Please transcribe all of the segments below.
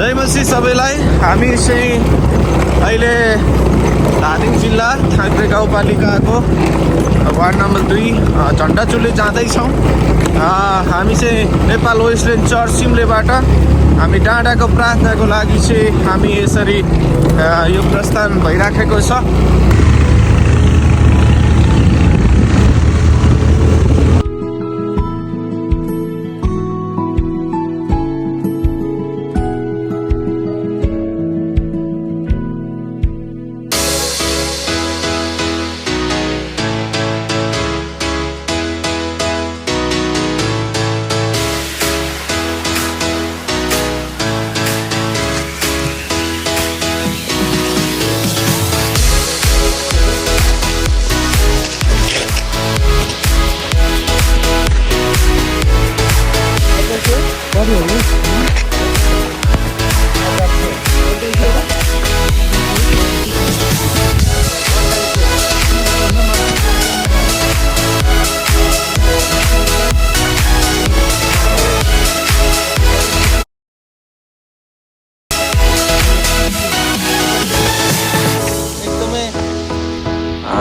जय मसी सबैलाई। हामी चाहिँ अहिले धादिङ जिल्ला थाङ्ग्रे गाउँपालिकाको वार्ड नम्बर 2 झन्डाचुली जाँदैछौँ। हामी चाहिँ नेपाल वेस्टल्यान्ड चर्च सिमलेबाट हामी डाँडाको प्रार्थनाको लागि चाहिँ हामी यसरी यो प्रस्थान भइराखेको छ।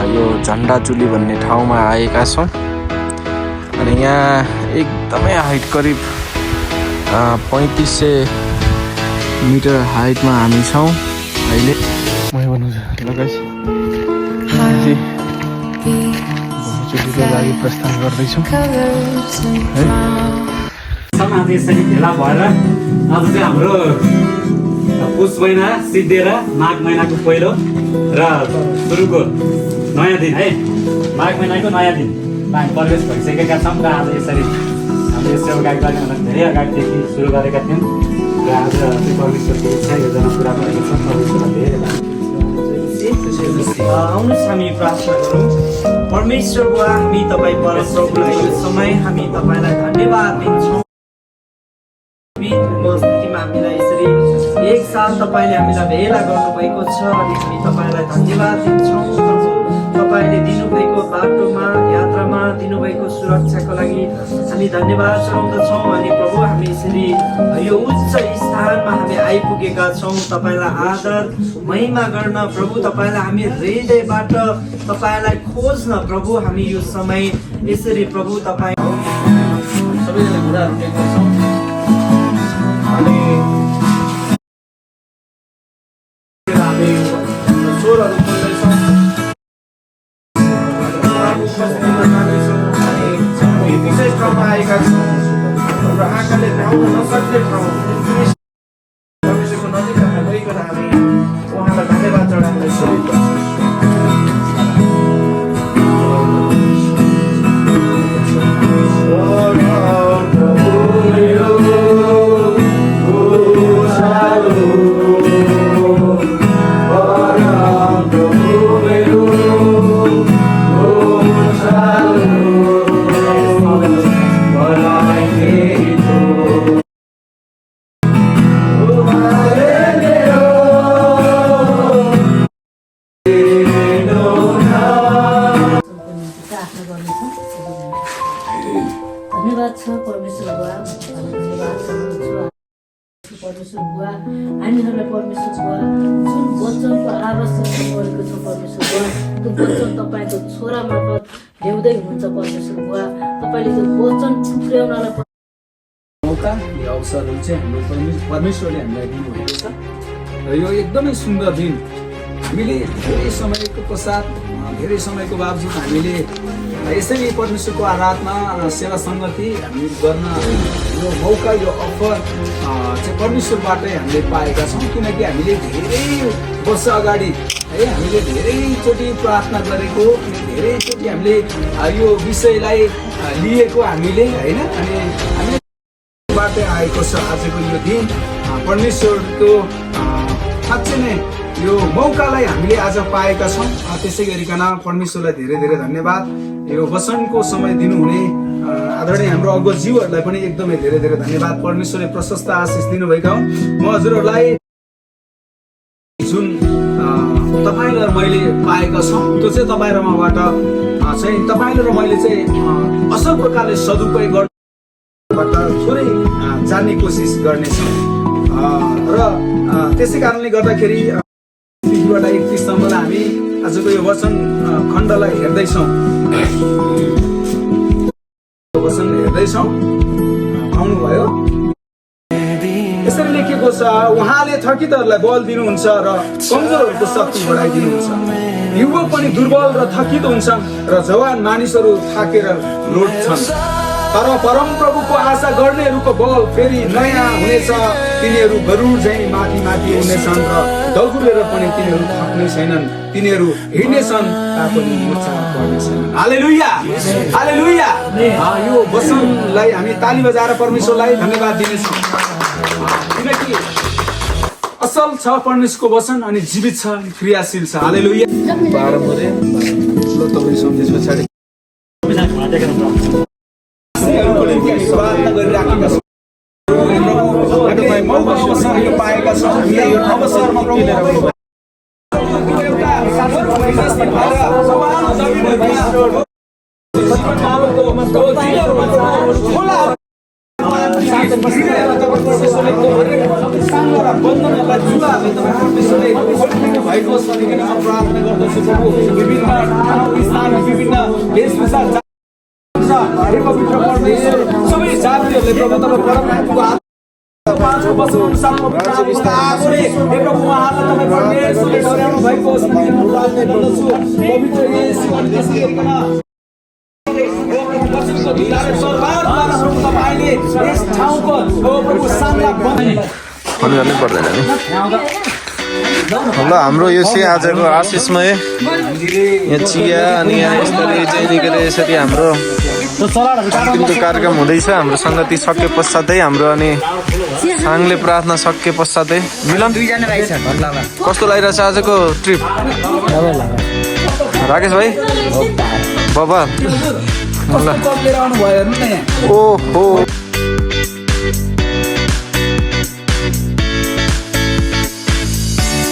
यो झन्डाचुली भन्ने ठाउँमा आएका छौँ अनि यहाँ एकदमै हाइट करिब 3500 मिटर हाइटमा हामी छौँ अहिले। झन्डाचुलीको लागि प्रस्थान गर्दैछौँ आज यसरी भेला भएर आज चाहिँ हाम्रो पुष महिना सिद्धिएर माघ महिनाको पहिलो र सुरुको नयाँ दिन है, माघ महिनाको नयाँ दिन हामी प्रवेश भइसकेका छौँ र आज यसरी हामीले सेवाकाई गर्ने भनेर धेरै अगाडिदेखि सुरु गरेका थियौँ र आज चाहिँ परमेश्वरको इच्छा योजना पुरा गरेको छौँ। परमेश्वरलाई धेरै आउनुहोस् हामी प्रार्थना गरौँ। परमेश्वर बुवा, हामी तपाईँ परमप्रभुलाई यो समय हामी तपाईँलाई धन्यवाद दिन्छौँ। स्थितिमा हामीलाई यसरी एक साथ तपाईँले हामीलाई भेला गर्नुभएको छ अनि हामी तपाईँलाई धन्यवाद दिन्छौँ। तपाईँले दिनुभएको बाटोमा यात्रामा दिनुभएको सुरक्षाको लागि हामी धन्यवाद चढाउँदछौँ। अनि प्रभु हामी यसरी यो उच्च स्थानमा हामी आइपुगेका छौँ तपाईँलाई आदर महिमा गर्न। प्रभु तपाईँलाई हामी हृदयबाट तपाईँलाई खोज्न प्रभु हामी यो समय यसरी प्रभु तपाईँ सबैजना कुराहरू देख्दछौँ अनि हामी स्वरहरू बोल्दैछौँ अनि विशेष ठाउँमा आएका छौँ। हाम्रो आँखाले भ्याउन नसक्ने ठाउँ परमेश्वरको नजिकमा गइकन हामी उहाँलाई धन्यवाद चढाउँदैछौँ। धन्यवाद छ परमेश्वर बुवा, धन्यवाद परमेश्वर बुवा। हामीहरूलाई परमेश्वर बुवा जुन वचनको आवश्यकता परेको छ परमेश्वर बुवा, त्यो वचन तपाईँको छोरा मार्फत ल्याउँदै हुनुहुन्छ परमेश्वर बुवा। तपाईँले त्यो वचन पुर्याउनलाई मौका यो अवसरहरू चाहिँ हाम्रो परमेश्वरले हामीलाई दिनुभएको छ र यो एकदमै सुन्दर दिन हामीले धेरै समयको पश्चात धेरै समयको बावजुद हामीले यसरी परमेश्वरको आराधना सेवा सङ्गति हामी गर्न यो मौका यो अफर चाहिँ परमेश्वरबाटै हामीले पाएका छौँ। किनकि हामीले धेरै वर्ष अगाडि है हामीले धेरैचोटि प्रार्थना गरेको, धेरैचोटि हामीले यो विषयलाई लिएको हामीले होइन अनि हामीले बाटै आएको छ। आजको यो दिन परमेश्वरको साँच्चै नै यो मौकालाई हामीले आज पाएका छौँ। त्यसै गरिकन परमेश्वरलाई धेरै धेरै धन्यवाद। यो वचनको समय दिनुहुने आदरणीय हाम्रो अगुवाज्यूहरूलाई पनि एकदमै धेरै धेरै धन्यवाद। परमेश्वरले प्रशस्त आशिष दिनुभएका हुन्। म हजुरहरूलाई जुन तपाईँले र मैले पाएका छौँ त्यो चाहिँ तपाईँ र मबाट चाहिँ तपाईँले र मैले चाहिँ असल प्रकारले सदुपयोग गर्नबाट थोरै जान्ने कोसिस गर्नेछौँ। र त्यसै कारणले गर्दाखेरि 31 हामी आजको यो वचन खण्डलाई हेर्दैछौँ आउनुभयो। यसरी लेखिएको छ, उहाँले थकितहरूलाई बल दिनुहुन्छ र कमजोरहरूको शक्ति बढाइदिनुहुन्छ। युवक पनि दुर्बल र थकित हुन्छन् र जवान मानिसहरू थाकेर लौट्छन्। तर परमप्रभुको आशा गर्नेहरूको बल फेरि नयाँ हुनेछ। तिनीहरू गरुड झैँ माथि माथि उड्नेछन् र दगुरेर पनि तिनीहरू थक्ने छैनन्। तिनीहरू हिँड्नेछन् तापनि मोर्चा पर्नेछन्। हालेलुया, हालेलुया। यो वचनलाई हामी ताली बजाएर परमेश्वरलाई धन्यवाद दिनेछौँ, किनकि असल छ परमेश्वरको वचन अनि जीवित छ, क्रियाशील छ। हालेलुया। 12 मरे ल तपाईँ सन्देश पछाडि पाएका छौँ। यो अवसरमा प्रार्थना गर्दछु प्रभु। विभिन्न स्थान विभिन्न वेशभूषा सबै जातिहरूले प्रभु तपाईँ परमप्रभुको पाँचौँ वचन अनुसार पवित्र आत्माले प्रभु उहाँलाई तपाईँ परमेश्वरले डराउनु भएको प्रार्थना गर्दछु। पवित्र येशू अनि त्यसै गरिकन वचनको धिराले सर्वात्मा प्रभु तपाईँले यस ठाउँको प्रभु सामना भन्नु पर्दैन नि। ल हाम्रो यो चाहिँ आजको आशिषमय यहाँ चिया अनि यहाँ यसरी चाहिँ निकै यसरी हाम्रो अन्तिमको कार्यक्रम हुँदैछ। हाम्रो सङ्गति सके पश्चातै हाम्रो अनि साङले प्रार्थना सके पश्चातै मिलन कस्तो लागिरहेछ आजको ट्रिप? राकेश भाइ बाबा ओहो